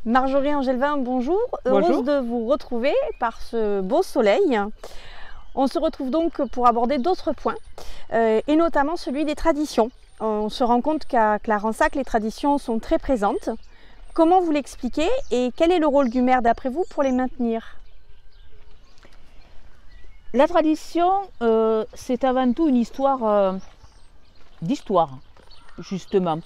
Marjorie Angelvin, bonjour. Heureuse Bonjour. de vous retrouver par ce beau soleil. On se retrouve donc pour aborder d'autres points, et notamment celui des traditions. On se rend compte qu'à Clarensac, les traditions sont très présentes. Comment vous l'expliquez et quel est le rôle du maire d'après vous pour les maintenir? La tradition, c'est avant tout une histoire d'histoire, justement.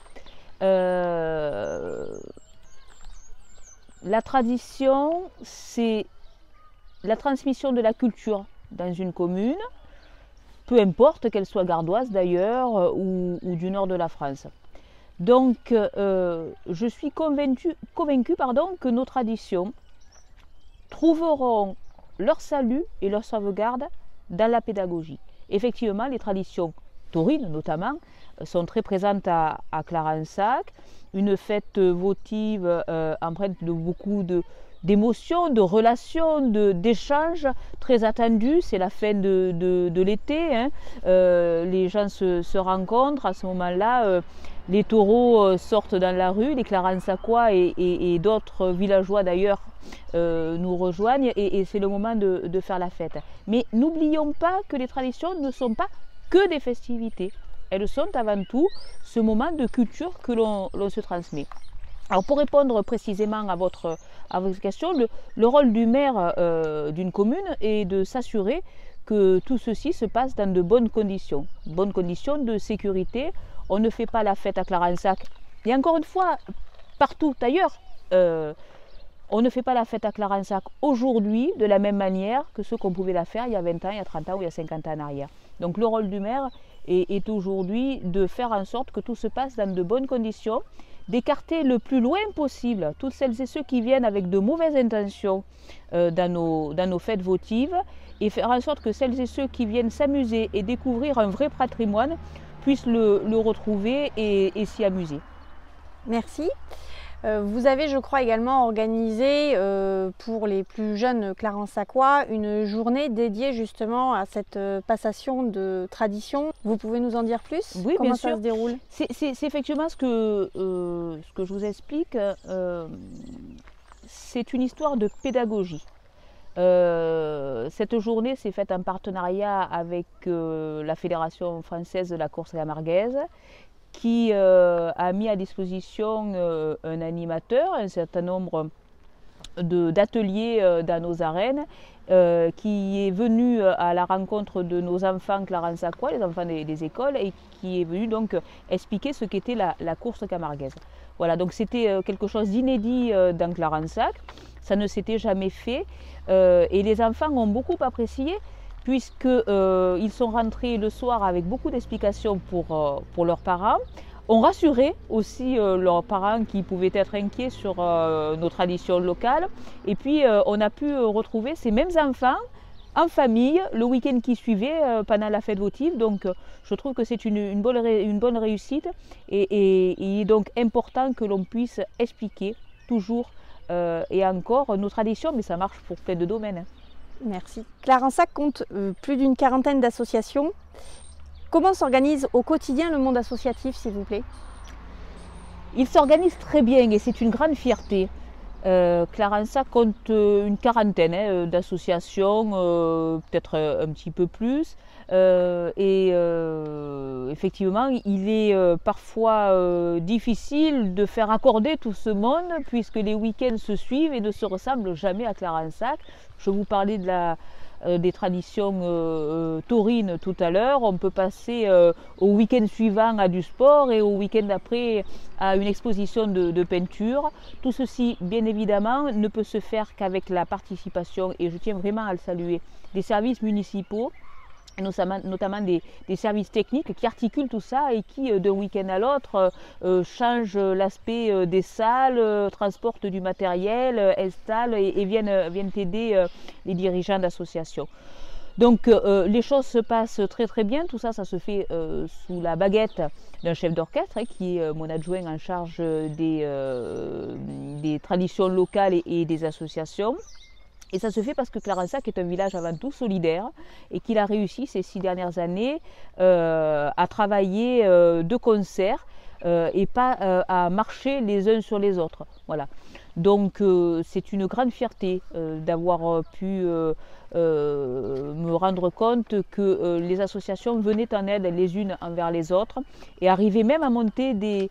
La tradition, c'est la transmission de la culture dans une commune, peu importe qu'elle soit gardoise d'ailleurs ou du nord de la France. Donc, je suis convaincue que nos traditions trouveront leur salut et leur sauvegarde dans la pédagogie. Effectivement, les traditions taurines notamment sont très présentes à Clarensac. Une fête votive empreinte de beaucoup d'émotions, de relations, d'échanges très attendus. C'est la fin de l'été, hein. Les gens se rencontrent à ce moment-là. Les taureaux sortent dans la rue, les Clarensacois et d'autres villageois d'ailleurs nous rejoignent et c'est le moment de faire la fête. Mais n'oublions pas que les traditions ne sont pas que des festivités. Elles sont avant tout ce moment de culture que l'on se transmet. Alors pour répondre précisément à votre question, le rôle du maire d'une commune est de s'assurer que tout ceci se passe dans de bonnes conditions de sécurité. On ne fait pas la fête à Clarensac, et encore une fois, partout ailleurs, on ne fait pas la fête à Clarensac aujourd'hui de la même manière que ce qu'on pouvait la faire il y a 20 ans, il y a 30 ans ou il y a 50 ans en arrière. Donc le rôle du maire est aujourd'hui de faire en sorte que tout se passe dans de bonnes conditions, d'écarter le plus loin possible toutes celles et ceux qui viennent avec de mauvaises intentions dans nos fêtes votives, et faire en sorte que celles et ceux qui viennent s'amuser et découvrir un vrai patrimoine puissent le retrouver et s'y amuser. Merci. Vous avez, je crois, également organisé pour les plus jeunes Clarensacois une journée dédiée justement à cette passation de tradition. Vous pouvez nous en dire plus? Oui, Comment bien ça sûr. se déroule? C'est effectivement ce que je vous explique. C'est une histoire de pédagogie. Cette journée s'est faite en partenariat avec la Fédération française de la course camarguaise, qui a mis à disposition un animateur, un certain nombre d'ateliers dans nos arènes, qui est venu à la rencontre de nos enfants clarensacois, les enfants des écoles, et qui est venu donc expliquer ce qu'était la course camarguaise. Voilà, donc c'était quelque chose d'inédit dans Clarensac, ça ne s'était jamais fait, et les enfants ont beaucoup apprécié, puisqu'ils sont rentrés le soir avec beaucoup d'explications pour leurs parents. On rassurait aussi leurs parents qui pouvaient être inquiets sur nos traditions locales. Et puis on a pu retrouver ces mêmes enfants en famille le week-end qui suivait pendant la fête votive. Donc je trouve que c'est une bonne réussite, et il est donc important que l'on puisse expliquer toujours et encore nos traditions, mais ça marche pour plein de domaines. Merci. Clarensac compte plus d'une quarantaine d'associations. Comment s'organise au quotidien le monde associatif, s'il vous plaît? Il s'organise très bien et c'est une grande fierté. Clarensac compte une quarantaine d'associations, peut-être un petit peu plus. Effectivement, il est parfois difficile de faire accorder tout ce monde, puisque les week-ends se suivent et ne se ressemblent jamais à Clarensac. Je vous parlais des traditions taurines tout à l'heure. On peut passer au week-end suivant à du sport et au week-end d'après à une exposition de peinture. Tout ceci, bien évidemment, ne peut se faire qu'avec la participation, et je tiens vraiment à le saluer, des services municipaux, notamment des services techniques qui articulent tout ça et qui, d'un week-end à l'autre, changent l'aspect des salles, transportent du matériel, installent et viennent aider les dirigeants d'associations. Donc les choses se passent très très bien. Tout ça, ça se fait sous la baguette d'un chef d'orchestre, qui est mon adjoint en charge des traditions locales et des associations. Et ça se fait parce que Clarensac est un village avant tout solidaire, et qu'il a réussi ces 6 dernières années à travailler de concert et pas à marcher les uns sur les autres. Voilà. Donc c'est une grande fierté d'avoir pu me rendre compte que les associations venaient en aide les unes envers les autres et arrivaient même à monter des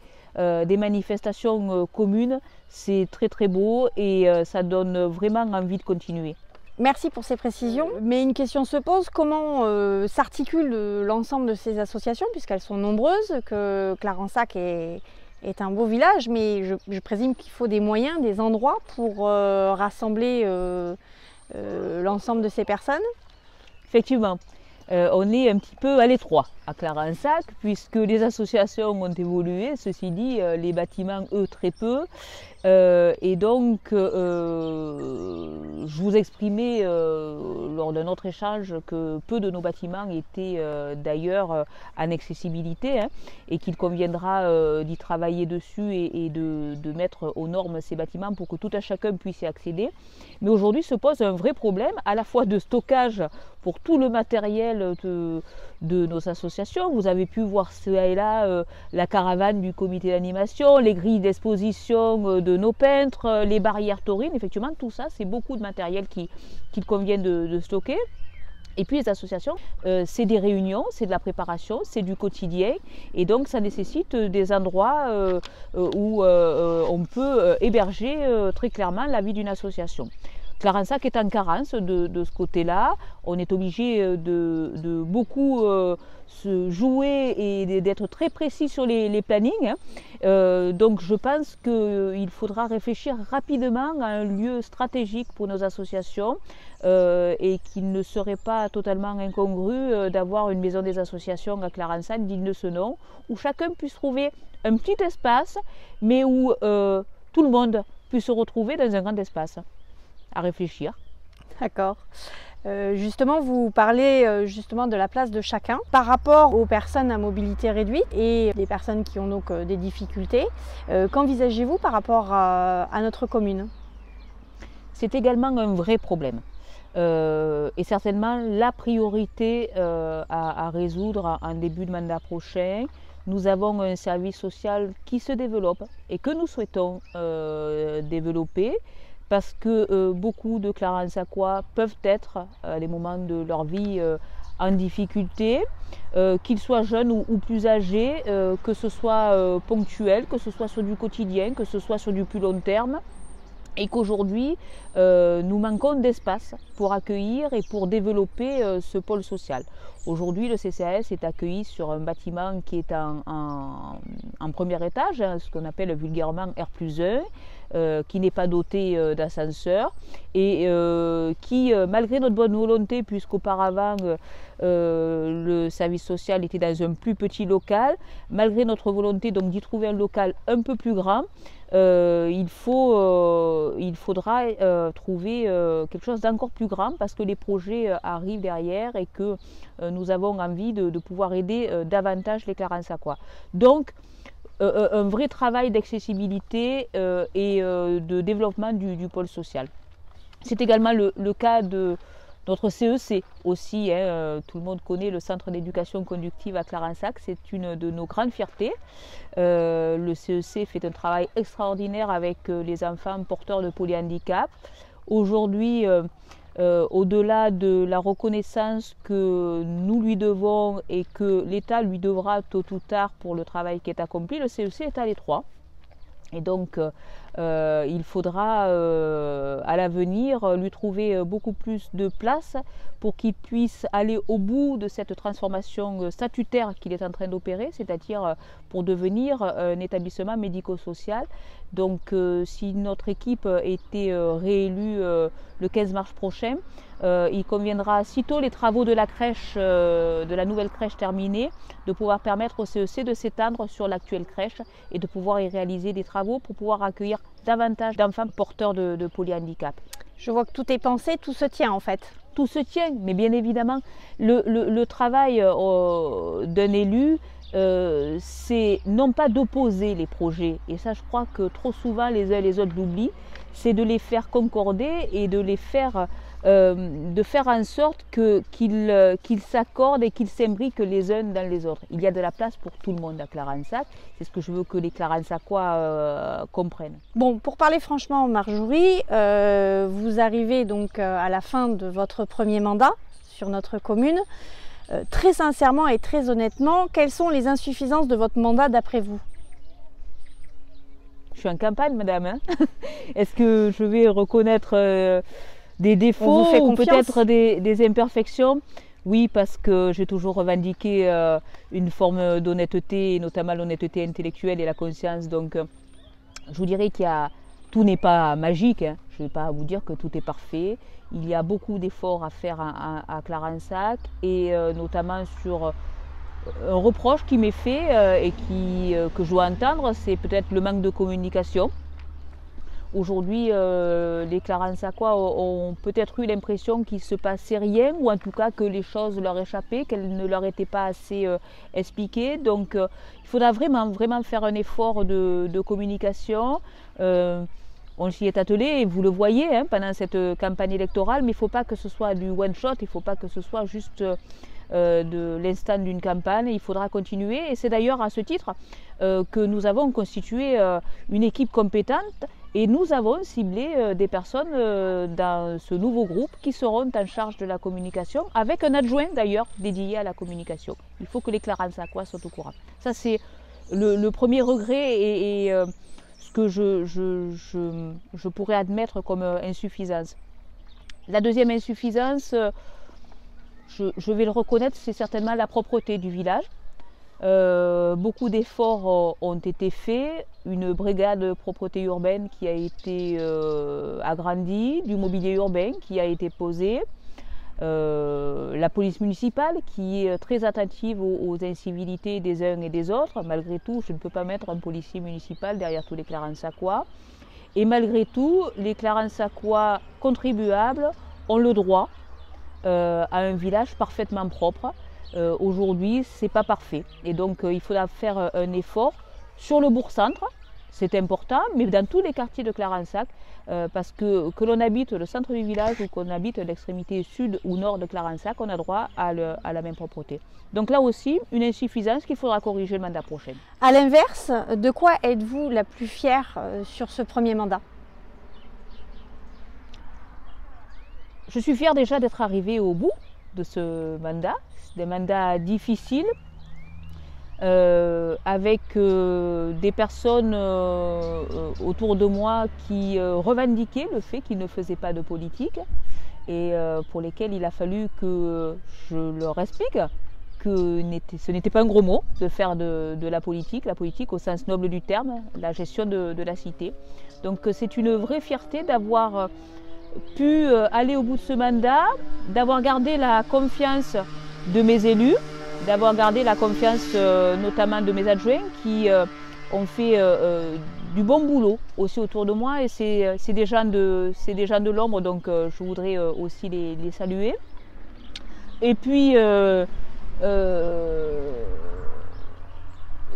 manifestations communes. C'est très très beau et ça donne vraiment envie de continuer. Merci pour ces précisions, mais une question se pose, comment s'articule l'ensemble de ces associations, puisqu'elles sont nombreuses, que Clarensac est un beau village, mais je présume qu'il faut des moyens, des endroits pour rassembler l'ensemble de ces personnes. Effectivement, on est un petit peu à l'étroit à Clarensac, puisque les associations ont évolué, ceci dit, les bâtiments, eux, très peu. Et donc, je vous exprimais lors d'un autre échange que peu de nos bâtiments étaient d'ailleurs en accessibilité, hein, et qu'il conviendra d'y travailler dessus et de mettre aux normes ces bâtiments pour que tout un chacun puisse y accéder. Mais aujourd'hui se pose un vrai problème à la fois de stockage pour tout le matériel de nos associations. Vous avez pu voir cela et là la caravane du comité d'animation, les grilles d'exposition de nos peintres, les barrières taurines. Effectivement, tout ça, c'est beaucoup de matériel qu'il convient de stocker. Et puis les associations, c'est des réunions, c'est de la préparation, c'est du quotidien. Et donc ça nécessite des endroits où on peut héberger très clairement la vie d'une association. Clarensac est en carence de ce côté-là. On est obligé de beaucoup se jouer et d'être très précis sur les plannings. Donc je pense qu'il faudra réfléchir rapidement à un lieu stratégique pour nos associations et qu'il ne serait pas totalement incongru d'avoir une maison des associations à Clarensac digne de ce nom, où chacun puisse trouver un petit espace, mais où tout le monde puisse se retrouver dans un grand espace. À réfléchir. D'accord. Justement, vous parlez justement de la place de chacun par rapport aux personnes à mobilité réduite et des personnes qui ont donc des difficultés. Qu'envisagez-vous par rapport à notre commune? C'est également un vrai problème et certainement la priorité à résoudre en début de mandat prochain. Nous avons un service social qui se développe et que nous souhaitons développer, parce que beaucoup de Clarensacois peuvent être à des moments de leur vie en difficulté, qu'ils soient jeunes ou plus âgés, que ce soit ponctuel, que ce soit sur du quotidien, que ce soit sur du plus long terme, et qu'aujourd'hui nous manquons d'espace pour accueillir et pour développer ce pôle social. Aujourd'hui, le CCAS est accueilli sur un bâtiment qui est en premier étage, hein, ce qu'on appelle vulgairement R+1, qui n'est pas doté d'ascenseur et qui, malgré notre bonne volonté, puisqu'auparavant le service social était dans un plus petit local, malgré notre volonté donc d'y trouver un local un peu plus grand, il faudra trouver quelque chose d'encore plus grand, parce que les projets arrivent derrière et que nous avons envie de pouvoir aider davantage les Clarensacois. Donc un vrai travail d'accessibilité et de développement du pôle social. C'est également le cas de notre CEC aussi, hein, tout le monde connaît le centre d'éducation conductive à Clarensac, c'est une de nos grandes fiertés. Le CEC fait un travail extraordinaire avec les enfants porteurs de polyhandicap. Aujourd'hui, au-delà de la reconnaissance que nous lui devons et que l'État lui devra tôt ou tard pour le travail qui est accompli, le CEC est à l'étroit. Et donc, il faudra à l'avenir lui trouver beaucoup plus de place pour qu'il puisse aller au bout de cette transformation statutaire qu'il est en train d'opérer, c'est-à-dire pour devenir un établissement médico-social. Donc, si notre équipe était réélue le 15 mars prochain, il conviendra, sitôt les travaux de la crèche, de la nouvelle crèche terminée, de pouvoir permettre au CEC de s'étendre sur l'actuelle crèche et de pouvoir y réaliser des travaux pour pouvoir accueillir davantage d'enfants porteurs de polyhandicap. Je vois que tout est pensé, tout se tient en fait. Tout se tient, mais bien évidemment, le travail d'un élu, c'est non pas d'opposer les projets, et ça je crois que trop souvent les uns et les autres l'oublient, c'est de les faire concorder et de les faire de faire en sorte qu'ils s'accordent et qu'ils s'imbriquent les uns dans les autres. Il y a de la place pour tout le monde à Clarensac. C'est ce que je veux que les Clarensacois comprennent. Bon, pour parler franchement, Marjorie, vous arrivez donc à la fin de votre premier mandat sur notre commune. Très sincèrement et très honnêtement, quelles sont les insuffisances de votre mandat d'après vous? Je suis en campagne, madame. Hein. Est-ce que je vais reconnaître des défauts ou peut-être des imperfections? Oui, parce que j'ai toujours revendiqué une forme d'honnêteté, notamment l'honnêteté intellectuelle et la conscience. Donc, je vous dirais tout n'est pas magique. Hein. Je ne vais pas vous dire que tout est parfait. Il y a beaucoup d'efforts à faire à Clarensac et notamment sur un reproche qui m'est fait et que je dois entendre, c'est peut-être le manque de communication. Aujourd'hui, les Clarensacois ont peut-être eu l'impression qu'il ne se passait rien, ou en tout cas que les choses leur échappaient, qu'elles ne leur étaient pas assez expliquées. Donc il faudra vraiment faire un effort de communication. On s'y est attelé et vous le voyez hein, pendant cette campagne électorale, mais il ne faut pas que ce soit du one-shot, il ne faut pas que ce soit juste de l'instant d'une campagne, il faudra continuer. Et c'est d'ailleurs à ce titre que nous avons constitué une équipe compétente et nous avons ciblé des personnes dans ce nouveau groupe qui seront en charge de la communication, avec un adjoint d'ailleurs dédié à la communication. Il faut que les Clarensacois soient au courant. Ça c'est le premier regret et ce que je pourrais admettre comme insuffisance. La deuxième insuffisance, je vais le reconnaître, c'est certainement la propreté du village. Beaucoup d'efforts ont été faits, une brigade propreté urbaine qui a été agrandie, du mobilier urbain qui a été posé, la police municipale qui est très attentive aux incivilités des uns et des autres. Malgré tout, je ne peux pas mettre un policier municipal derrière tous les Clarensacois. Et malgré tout, les Clarensacois contribuables ont le droit à un village parfaitement propre. Aujourd'hui, ce n'est pas parfait. Et donc, il faudra faire un effort sur le bourg-centre, c'est important, mais dans tous les quartiers de Clarensac, parce que l'on habite le centre du village ou qu'on habite l'extrémité sud ou nord de Clarensac, on a droit à la même propreté. Donc là aussi, une insuffisance qu'il faudra corriger le mandat prochain. À l'inverse, de quoi êtes-vous la plus fière sur ce premier mandat? Je suis fière déjà d'être arrivée au bout de ce mandat. C'est des mandats difficiles, avec des personnes autour de moi qui revendiquaient le fait qu'ils ne faisaient pas de politique et pour lesquels il a fallu que je leur explique que ce n'était pas un gros mot de faire de la politique au sens noble du terme, la gestion de la cité. Donc c'est une vraie fierté d'avoir pu aller au bout de ce mandat, d'avoir gardé la confiance de mes élus, d'avoir gardé la confiance notamment de mes adjoints qui ont fait du bon boulot aussi autour de moi et c'est des gens de l'ombre, donc je voudrais aussi les saluer. Et puis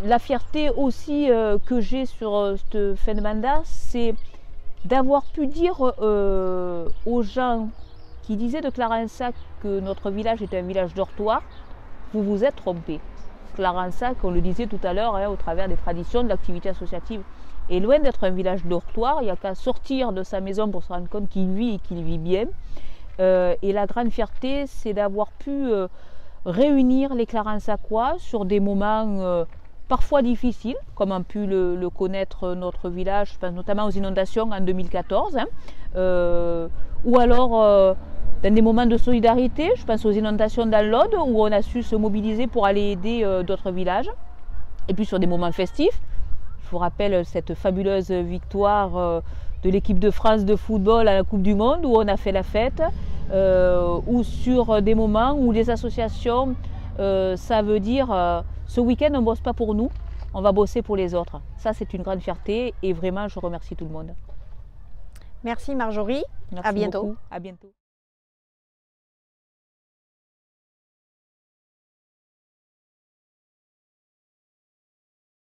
la fierté aussi que j'ai sur cette fin de mandat, c'est d'avoir pu dire aux gens qui disaient de Clarensac que notre village était un village dortoir, vous vous êtes trompés. Clarensac, on le disait tout à l'heure, hein, au travers des traditions de l'activité associative, est loin d'être un village dortoir. Il n'y a qu'à sortir de sa maison pour se rendre compte qu'il vit et qu'il vit bien. Et la grande fierté, c'est d'avoir pu réunir les Clarensacois sur des moments parfois difficiles, comme a pu le connaître notre village, je pense notamment aux inondations en 2014, hein, ou alors dans des moments de solidarité, je pense aux inondations dans l'Aude, où on a su se mobiliser pour aller aider d'autres villages, et puis sur des moments festifs. Je vous rappelle cette fabuleuse victoire de l'équipe de France de football à la Coupe du Monde, où on a fait la fête, ou sur des moments où les associations, ça veut dire ce week-end on ne bosse pas pour nous, on va bosser pour les autres. Ça c'est une grande fierté et vraiment je remercie tout le monde. Merci Marjorie, Merci à bientôt. Beaucoup. À bientôt.